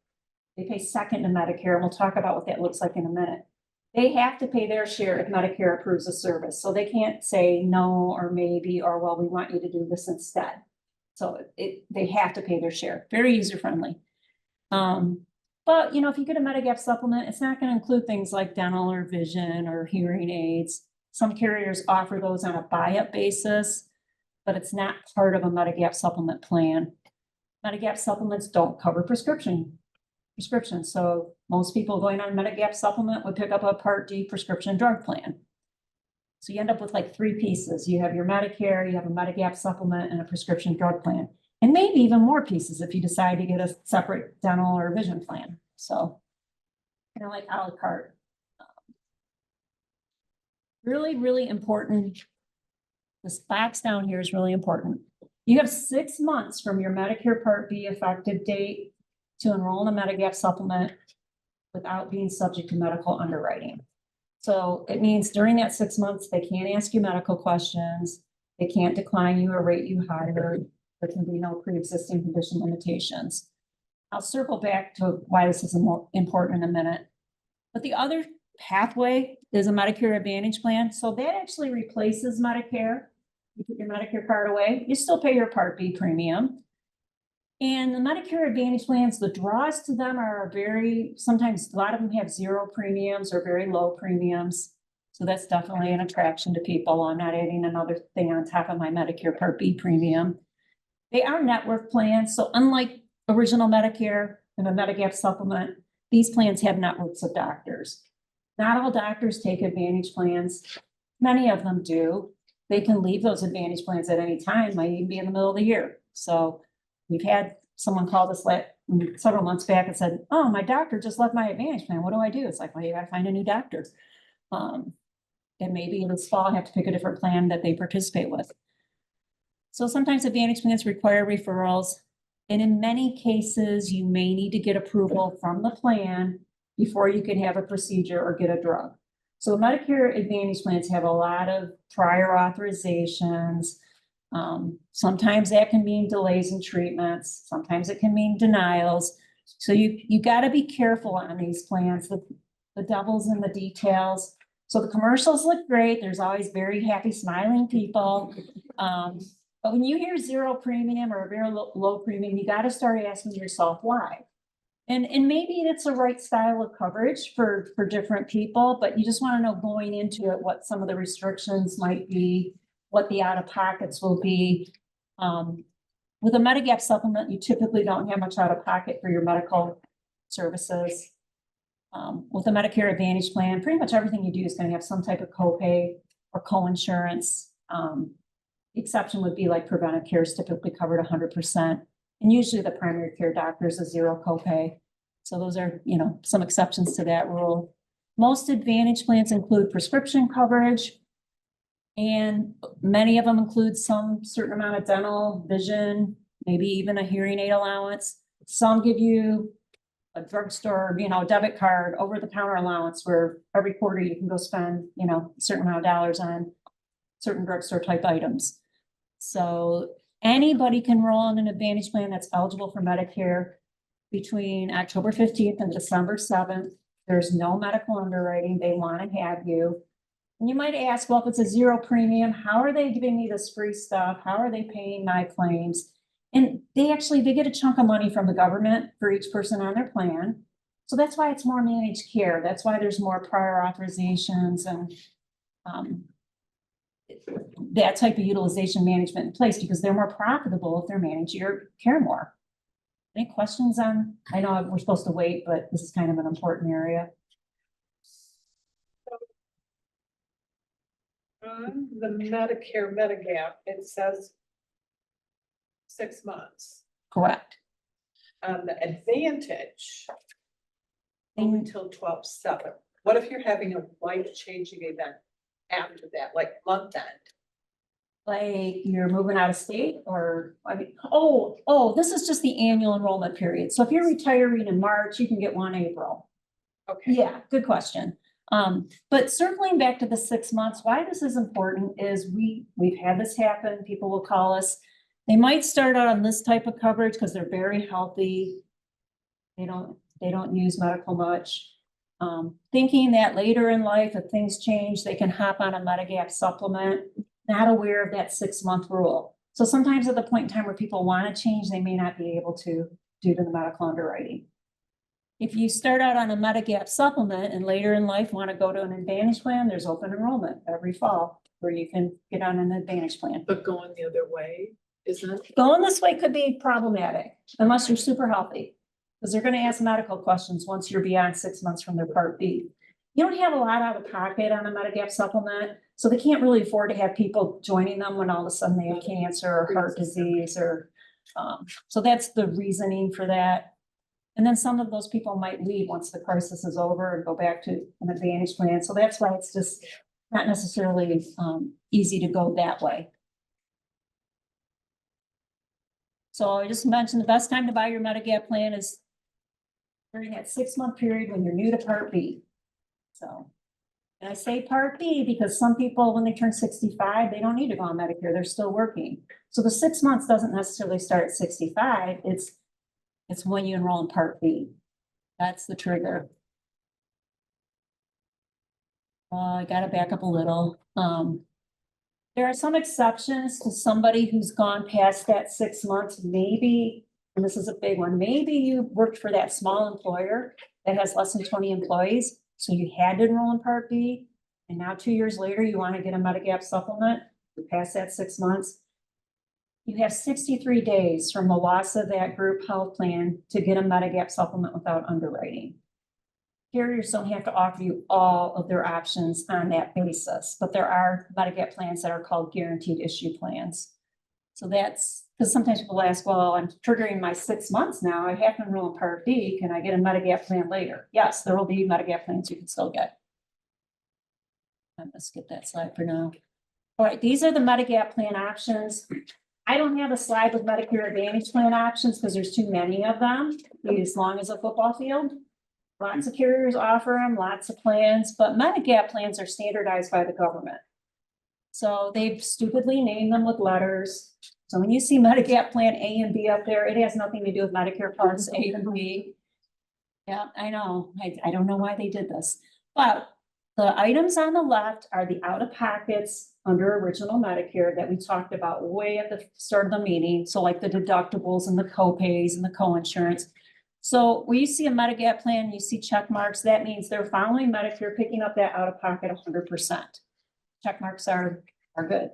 S3: They pay second to Medicare, and we'll talk about what that looks like in a minute. They have to pay their share if Medicare approves a service. So they can't say no or maybe, or well, we want you to do this instead. So they have to pay their share. Very user-friendly. But, if you get a Medigap supplement, it's not going to include things like dental or vision or hearing aids. Some carriers offer those on a buy-up basis, but it's not part of a Medigap supplement plan. Medigap supplements don't cover prescriptions. So most people going on Medigap supplement would pick up a Part D prescription drug plan. So you end up with like three pieces. You have your Medicare, you have a Medigap supplement, and a prescription drug plan. And maybe even more pieces if you decide to get a separate dental or vision plan. So kind of like a la carte. Really, really important. This box down here is really important. You have 6 months from your Medicare Part B effective date to enroll in a Medigap supplement without being subject to medical underwriting. So it means during that 6 months, they can't ask you medical questions. They can't decline you or rate you higher. There can be no pre-existing condition limitations. I'll circle back to why this is more important in a minute. But the other pathway is a Medicare Advantage plan. So that actually replaces Medicare. You put your Medicare card away, you still pay your Part B premium. And the Medicare Advantage plans, the draws to them are sometimes a lot of them have zero premiums or very low premiums. So that's definitely an attraction to people. I'm not adding another thing on top of my Medicare Part B premium. They are network plans. So unlike original Medicare and a Medigap supplement, these plans have networks of doctors. Not all doctors take Advantage plans. Many of them do. They can leave those Advantage plans at any time, might even be in the middle of the year. So we've had someone call us several months back and said, oh, my doctor just left my Advantage plan. What do I do? It's like, well, you got to find a new doctor. And maybe this fall I have to pick a different plan that they participate with. So sometimes Advantage plans require referrals. And in many cases, you may need to get approval from the plan before you can have a procedure or get a drug. So Medicare Advantage plans have a lot of prior authorizations. Sometimes that can mean delays in treatments. Sometimes it can mean denials. So you got to be careful on these plans. The devil's in the details. So the commercials look great. There's always very happy, smiling people. But when you hear zero premium or a very low premium, you got to start asking yourself why. And maybe it's a right style of coverage for different people, but you just want to know going into it what some of the restrictions might be, what the out-of-pockets will be. With a Medigap supplement, you typically don't have much out-of-pocket for your medical services. With a Medicare Advantage plan, pretty much everything you do is going to have some type of copay or co-insurance. The exception would be like preventive care is typically covered 100%. And usually the primary care doctor is a zero copay. So those are, some exceptions to that rule. Most Advantage plans include prescription coverage. And many of them include some certain amount of dental, vision, maybe even a hearing aid allowance. Some give you a drugstore, debit card, over-the-counter allowance where every quarter you can go spend, a certain amount of dollars on certain drugstore type items. So anybody can enroll in an Advantage plan that's eligible for Medicare between October 15th and December 7th. There's no medical underwriting. They want to have you. And you might ask, well, if it's a zero premium, how are they giving me this free stuff? How are they paying my claims? And they get a chunk of money from the government for each person on their plan. So that's why it's more managed care. That's why there's more prior authorizations and that type of utilization management in place because they're more profitable if they're managing your care more. Any questions on, I know we're supposed to wait, but this is kind of an important area.
S4: On the Medicare Medigap, it says 6 months.
S3: Correct.
S4: On the Advantage, only until 12/7. What if you're having a life-changing event after that, like month end?
S3: Like you're moving out of state or, this is just the annual enrollment period. So if you're retiring in March, you can get one April.
S4: Okay.
S3: Yeah, good question. But circling back to the 6 months, why this is important is we've had this happen. People will call us. They might start out on this type of coverage because they're very healthy. They don't use medical much. Thinking that later in life, if things change, they can hop on a Medigap supplement, not aware of that 6 month rule. So sometimes at the point in time where people want to change, they may not be able to due to the medical underwriting. If you start out on a Medigap supplement and later in life want to go to an Advantage plan, there's open enrollment every fall where you can get on an Advantage plan.
S4: But going the other way, isn't it?
S3: Going this way could be problematic unless you're super healthy. Because they're going to ask medical questions once you're beyond 6 months from their Part B. You don't have a lot out of pocket on a Medigap supplement, so they can't really afford to have people joining them when all of a sudden they have cancer or heart disease or, so that's the reasoning for that. And then some of those people might leave once the crisis is over and go back to an Advantage plan. So that's why it's just not necessarily easy to go that way. So I just mentioned the best time to buy your Medigap plan is during that 6 month period when you're new to Part B. So, and I say Part B because some people, when they turn 65, they don't need to go on Medicare. They're still working. So the 6 months doesn't necessarily start at 65. It's when you enroll in Part B. That's the trigger. I got to back up a little. There are some exceptions to somebody who's gone past that 6 months, maybe, and this is a big one, maybe you worked for that small employer that has less than 20 employees, so you had to enroll in Part B, and now 2 years later, you want to get a Medigap supplement, you pass that 6 months. You have 63 days from the loss of that group health plan to get a Medigap supplement without underwriting. Carriers don't have to offer you all of their options on that basis, but there are Medigap plans that are called guaranteed issue plans. So that's because sometimes people ask, well, I'm triggering my 6 months now. I have to enroll in Part B. Can I get a Medigap plan later? Yes, there will be Medigap plans you can still get. I'm gonna skip that slide for now. All right, these are the Medigap plan options. I don't have a slide with Medicare Advantage plan options because there's too many of them, as long as a football field. Lots of carriers offer them, lots of plans, but Medigap plans are standardized by the government. So they've stupidly named them with letters. So when you see Medigap plan A and B up there, it has nothing to do with Medicare parts A and B. Yeah, I know. I don't know why they did this, but the items on the left are the out-of-pockets under original Medicare that we talked about way at the start of the meeting. So like the deductibles and the copays and the co-insurance. So when you see a Medigap plan, you see check marks, that means they're following Medicare, picking up that out-of-pocket 100%. Check marks are good.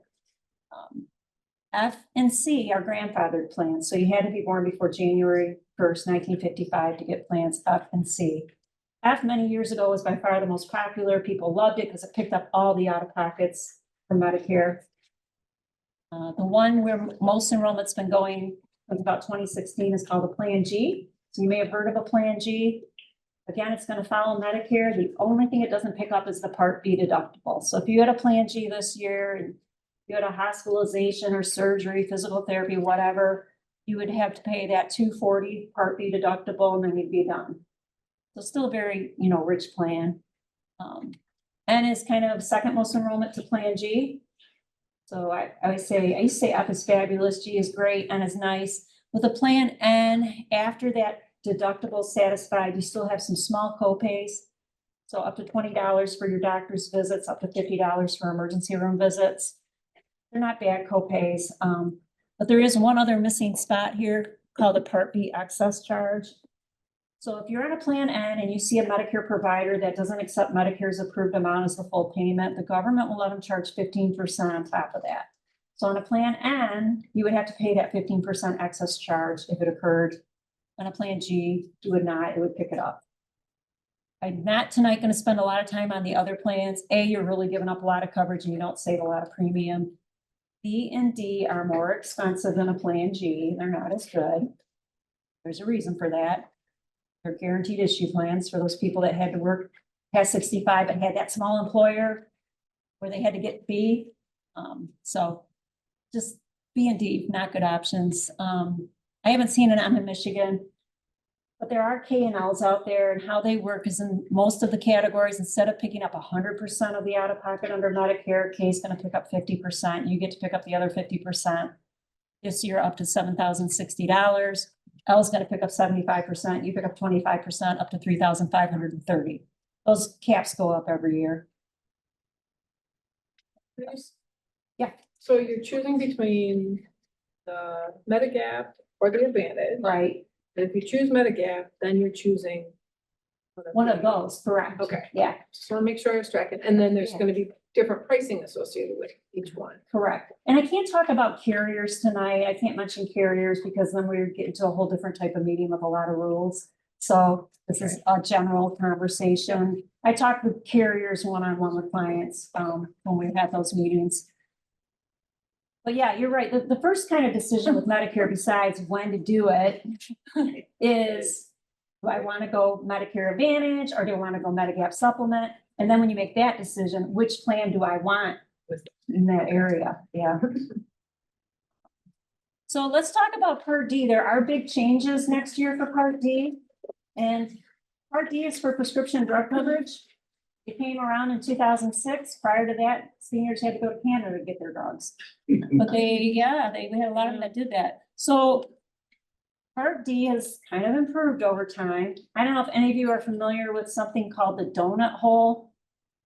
S3: F and C are grandfathered plans. So you had to be born before January 1st, 1955 to get plans F and C. F many years ago was by far the most popular. People loved it because it picked up all the out-of-pockets from Medicare. The one where most enrollment's been going since about 2016 is called a Plan G. So you may have heard of a Plan G. Again, it's going to follow Medicare. The only thing it doesn't pick up is the Part B deductible. So if you had a Plan G this year and you had a hospitalization or surgery, physical therapy, whatever, you would have to pay that $240 Part B deductible and then you'd be done. So still a very, rich plan. N is kind of second most enrollment to Plan G. So I used to say F is fabulous, G is great, N is nice. With a Plan N, after that deductible is satisfied, you still have some small copays. So up to $20 for your doctor's visits, up to $50 for emergency room visits. They're not bad copays, but there is one other missing spot here called a Part B excess charge. So if you're on a Plan N and you see a Medicare provider that doesn't accept Medicare's approved amount as the full payment, the government will let them charge 15% on top of that. So on a Plan N, you would have to pay that 15% excess charge if it occurred. On a Plan G, you would not, it would pick it up. I'm not tonight going to spend a lot of time on the other plans. A, you're really giving up a lot of coverage and you don't save a lot of premium. B and D are more expensive than a Plan G. They're not as good. There's a reason for that. They're guaranteed issue plans for those people that had to work past 65 and had that small employer where they had to get B. So just B and D, not good options. I haven't seen an M in Michigan, but there are K&Ls out there, and how they work is in most of the categories, instead of picking up 100% of the out-of-pocket under Medicare, K is going to pick up 50%. You get to pick up the other 50%. This year up to $7,060. L is going to pick up 75%. You pick up 25%, up to $3,530. Those caps go up every year. Yeah.
S4: So you're choosing between the Medigap or the Advantage.
S3: Right.
S4: And if you choose Medigap, then you're choosing
S3: One of those, correct.
S4: Okay.
S3: Yeah,
S4: Just want to make sure I was tracking. And then there's
S3: Yeah.
S4: going to be different pricing associated with each one.
S3: correct. And I can't talk about carriers tonight. I can't mention carriers because then we're getting to a whole different type of meeting with a lot of rules. So this is a general conversation. I talk with carriers one-on-one with clients when we have those meetings. But yeah, you're right. The first kind of decision with Medicare, besides when to do it, is do I want to go Medicare Advantage or do I want to go Medigap Supplement? And then when you make that decision, which plan do I want in that area? Yeah. So let's talk about Part D. There are big changes next year for Part D. And Part D is for prescription drug coverage. It came around in 2006. Prior to that, seniors had to go to Canada to get their drugs. But we had a lot of them that did that. So Part D has kind of improved over time. I don't know if any of you are familiar with something called the donut hole.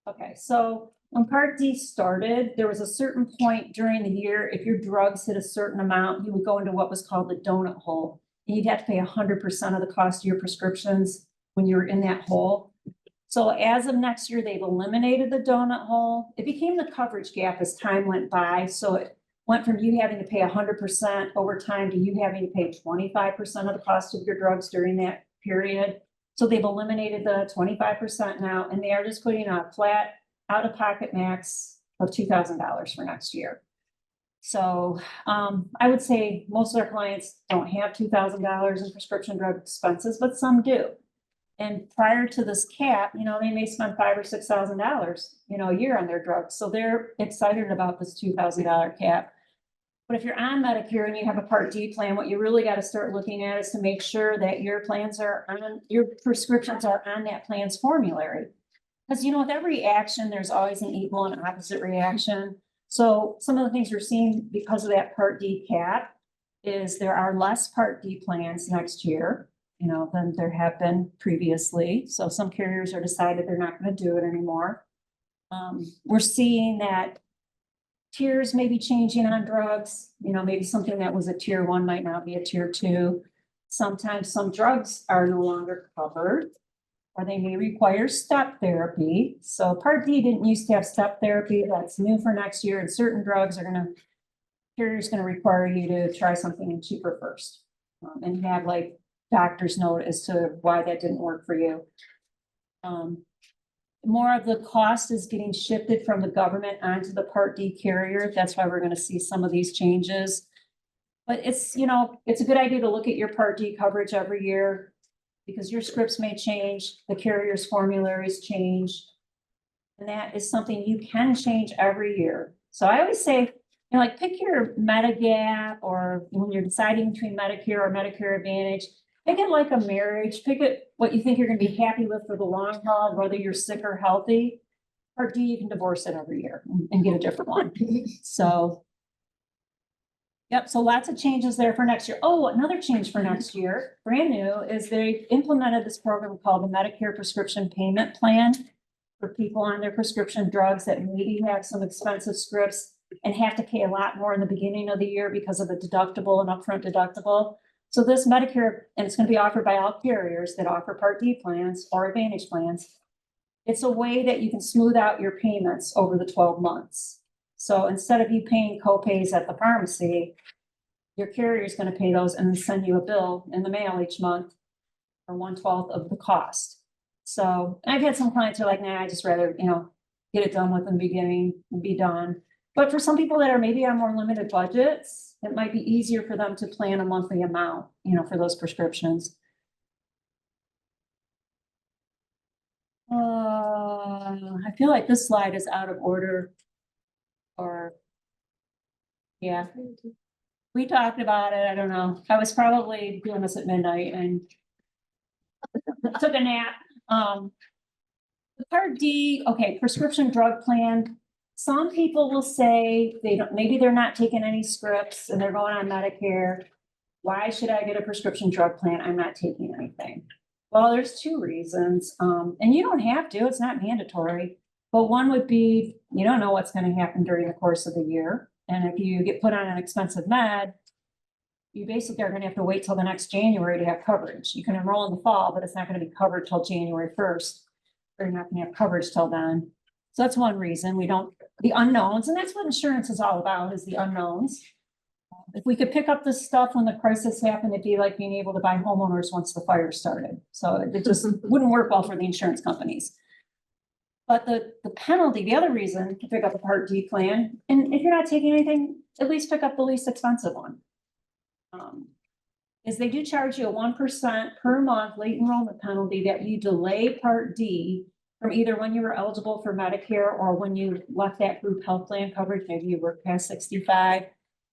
S3: Okay, so when Part D started, there was a certain point during the year, if your drugs hit a certain amount, you would go into what was called the donut hole. And you'd have to pay 100% of the cost of your prescriptions when you were in that hole. So as of next year, they've eliminated the donut hole. It became the coverage gap as time went by. So it went from you having to pay 100% over time to you having to pay 25% of the cost of your drugs during that period. So they've eliminated the 25% now, and they are just putting a flat out-of-pocket max of $2,000 for next year. So I would say most of our clients don't have $2,000 in prescription drug expenses, but some do. And prior to this cap, they may spend $5,000 or $6,000, a year on their drugs. So they're excited about this $2,000 cap. But if you're on Medicare and you have a Part D plan, what you really got to start looking at is to make sure that your your prescriptions are on that plan's formulary. Because with every action, there's always an equal and opposite reaction. So some of the things we're seeing because of that Part D cap is there are less Part D plans next year, than there have been previously. So some carriers are decided they're not going to do it anymore. We're seeing that tiers may be changing on drugs, maybe something that was a tier 1 might now be a tier 2. Sometimes some drugs are no longer covered, or they may require step therapy. So Part D didn't used to have step therapy. That's new for next year. And certain drugs carrier's gonna require you to try something cheaper first. And have like doctor's note as to why that didn't work for you. More of the cost is getting shifted from the government onto the Part D carrier. That's why we're gonna see some of these changes. But it's a good idea to look at your Part D coverage every year because your scripts may change, the carrier's formularies change. And that is something you can change every year. So I always say, pick your Medigap, or when you're deciding between Medicare or Medicare Advantage, pick it like a marriage, pick it what you think you're gonna be happy with for the long haul, whether you're sick or healthy. Part D, you can divorce it every year and get a different one. So. Yep, so lots of changes there for next year. Oh, another change for next year, brand new, is they implemented this program called the Medicare Prescription Payment Plan for people on their prescription drugs that maybe have some expensive scripts and have to pay a lot more in the beginning of the year because of the deductible and upfront deductible. So this Medicare, and it's going to be offered by all carriers that offer Part D plans or Advantage plans. It's a way that you can smooth out your payments over the 12 months. So instead of you paying copays at the pharmacy, your carrier is going to pay those and then send you a bill in the mail each month for 1/12 of the cost. So I've had some clients who are like, nah, I just rather, get it done with in the beginning and be done. But for some people that are maybe on more limited budgets, it might be easier for them to plan a monthly amount, for those prescriptions. I feel like this slide is out of order. Yeah, we talked about it. I don't know. I was probably doing this at midnight and took a nap. The Part D, okay, prescription drug plan. Some people will say maybe they're not taking any scripts and they're going on Medicare. Why should I get a prescription drug plan? I'm not taking anything. Well, there's 2 reasons. And you don't have to, it's not mandatory. But one would be, you don't know what's going to happen during the course of the year. And if you get put on an expensive med, you basically are going to have to wait till the next January to have coverage. You can enroll in the fall, but it's not going to be covered till January 1st. Or you're not going to have coverage till then. So that's one reason the unknowns, and that's what insurance is all about, is the unknowns. If we could pick up this stuff when the crisis happened, it'd be like being able to buy homeowners once the fire started. So it just wouldn't work well for the insurance companies. But the penalty, the other reason to pick up a Part D plan, and if you're not taking anything, at least pick up the least expensive one. Is they do charge you a 1% per month late enrollment penalty that you delay Part D from either when you were eligible for Medicare or when you left that group health plan coverage, maybe you work past 65,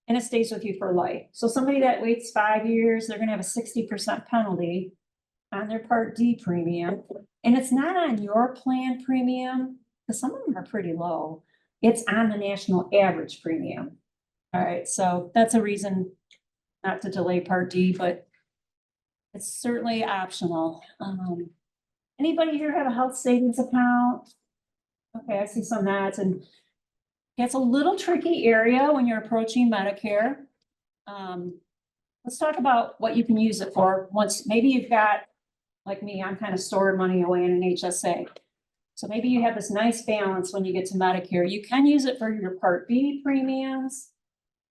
S3: and it stays with you for life. So somebody that waits 5 years, they're gonna have a 60% penalty on their Part D premium. And it's not on your plan premium, because some of them are pretty low. It's on the national average premium. All right, so that's a reason not to delay Part D, but it's certainly optional. Anybody here have a health savings account? Okay, I see some ads, and it's a little tricky area when you're approaching Medicare. Let's talk about what you can use it for. Once maybe you've got, like me, I'm kind of storing money away in an HSA. So maybe you have this nice balance when you get to Medicare. You can use it for your Part B premiums.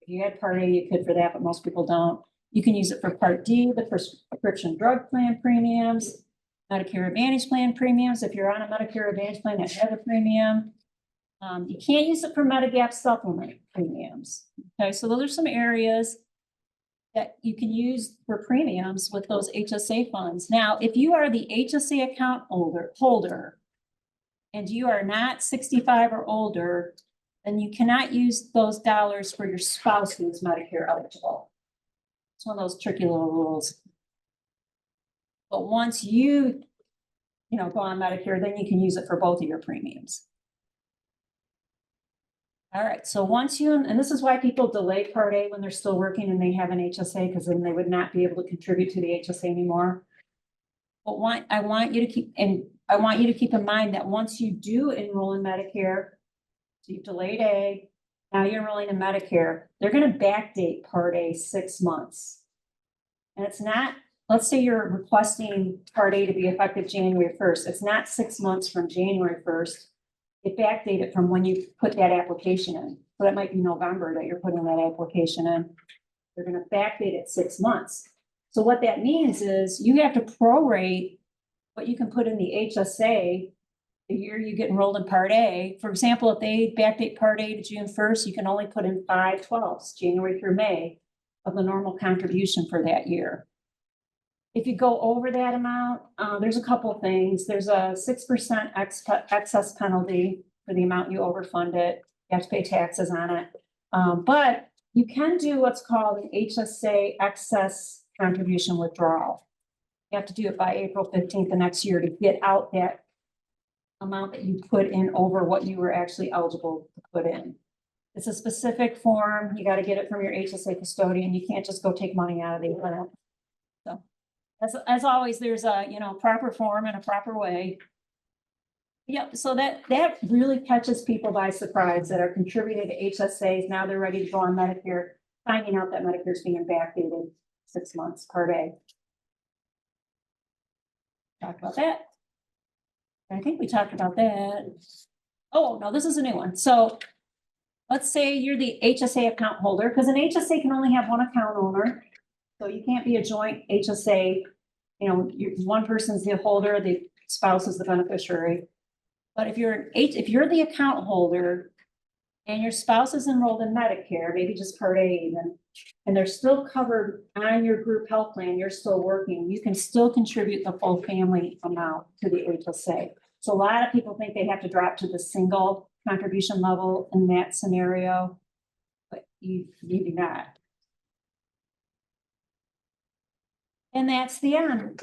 S3: If you had Part A, you could for that, but most people don't. You can use it for Part D, the prescription drug plan premiums, Medicare Advantage plan premiums. If you're on a Medicare Advantage plan that has a premium, you can't use it for Medigap supplement premiums. Okay, so those are some areas that you can use for premiums with those HSA funds. Now, if you are the HSA account holder, and you are not 65 or older, then you cannot use those dollars for your spouse who is Medicare eligible. It's one of those tricky little rules. But once you go on Medicare, then you can use it for both of your premiums. All right, so once you, and this is why people delay Part A when they're still working and they have an HSA, because then they would not be able to contribute to the HSA anymore. But I want you to keep in mind that once you do enroll in Medicare, so you've delayed A, now you're enrolling in Medicare, they're gonna backdate Part A 6 months. And it's not, let's say you're requesting Part A to be effective January 1st. It's not 6 months from January 1st. It backdated from when you put that application in. So that might be November that you're putting that application in. They're gonna backdate it 6 months. So what that means is you have to prorate what you can put in the HSA the year you get enrolled in Part A. For example, if they backdate Part A to June 1st, you can only put in 5/12, January through May, of the normal contribution for that year. If you go over that amount, there's a couple of things. There's a 6% excess penalty for the amount you overfunded. You have to pay taxes on it. But you can do what's called an HSA excess contribution withdrawal. You have to do it by April 15th the next year to get out that amount that you put in over what you were actually eligible to put in. It's a specific form. You got to get it from your HSA custodian. You can't just go take money out of the account. So as always, there's a proper form and a proper way. Yep, so that really catches people by surprise that are contributing to HSAs. Now they're ready to go on Medicare, finding out that Medicare is being backdated 6 months Part A. Talk about that. I think we talked about that. Oh, no, this is a new one. So let's say you're the HSA account holder, because an HSA can only have one account owner. So you can't be a joint HSA. One person's the holder, the spouse is the beneficiary. But if you're the account holder and your spouse is enrolled in Medicare, maybe just Part A even, and they're still covered on your group health plan, you're still working, you can still contribute the full family amount to the HSA. So a lot of people think they have to drop to the single contribution level in that scenario, but you do not. And that's the end.